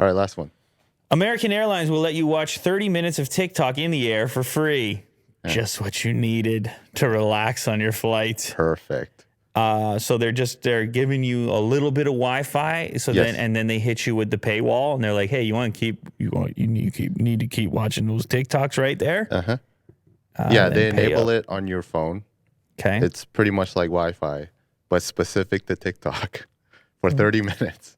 All right, last one. American Airlines will let you watch 30 minutes of TikTok in the air for free. Yeah. Just what you needed to relax on your flight. Perfect. So they're giving you a little bit of Wi-Fi. So then they hit you with the paywall, and they're like, "Hey, you need to keep watching those TikToks right there." Uh-huh. They enable it on your phone. Okay. It's pretty much like Wi-Fi, but specific to TikTok for 30 minutes.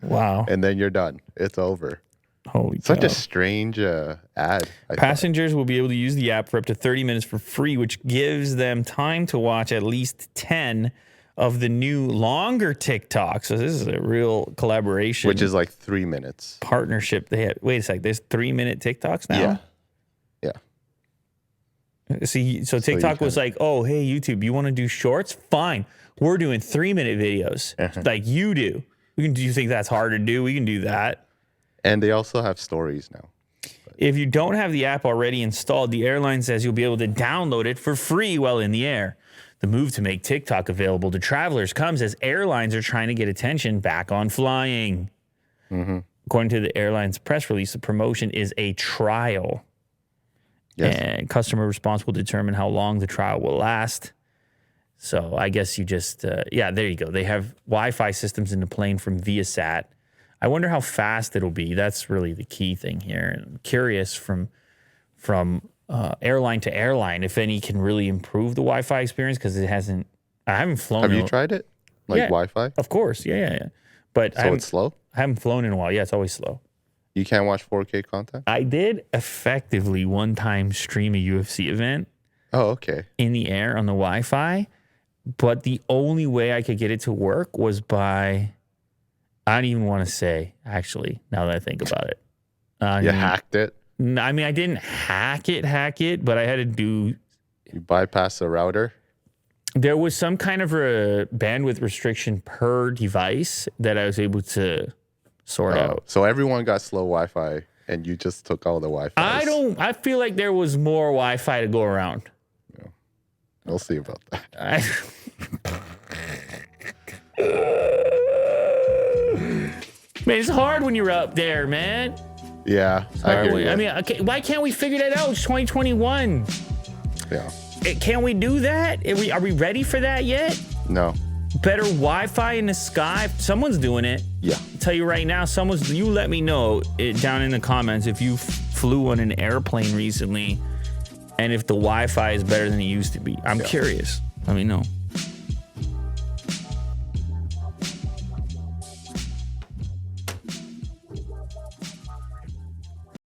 Wow. And then you're done. It's over. Holy cow. Such a strange ad. Passengers will be able to use the app for up to 30 minutes for free, which gives them time to watch at least 10 of the new longer TikToks. So this is a real collaboration. Which is like 3 minutes. Partnership. They had. Wait a sec. There's 3-minute TikToks now? Yeah. See, so TikTok was like, oh, hey, YouTube, you want to do shorts? Fine. We're doing 3-minute videos like you do. Do you think that's hard to do? We can do that. And they also have stories now. If you don't have the app already installed, the airline says you'll be able to download it for free while in the air. The move to make TikTok available to travelers comes as airlines are trying to get attention back on flying. Mm-hmm. According to the airline's press release, the promotion is a trial. Yes. And customer response will determine how long the trial will last. So I guess you just, there you go. They have Wi-Fi systems in the plane from Viasat. I wonder how fast it'll be. That's really the key thing here. I'm curious from airline to airline if any can really improve the Wi-Fi experience because I haven't flown. Have you tried it? Wi-Fi? Of course. Yeah. But it's slow? I haven't flown in a while. Yeah, it's always slow. You can't watch 4K content? I did effectively one time stream a UFC event. Oh, okay. In the air on the Wi-Fi. But the only way I could get it to work was by... I don't even want to say, actually, now that I think about it. You hacked it? I mean, I didn't hack it, but I had to do... You bypassed the router? There was some kind of a bandwidth restriction per device that I was able to sort out. So everyone got slow Wi-Fi, and you just took all the Wi-Fi? I feel like there was more Wi-Fi to go around. Yeah. We'll see about that. Man, it's hard when you're up there, man. Yeah, I hear you. I mean, okay, why can't we figure that out? It's 2021. Yeah. Can we do that? Are we ready for that yet? No. Better Wi-Fi in the sky? Someone's doing it. Yeah. I'll tell you right now, you let me know down in the comments if you flew on an airplane recently and if the Wi-Fi is better than it used to be. I'm curious. Let me know.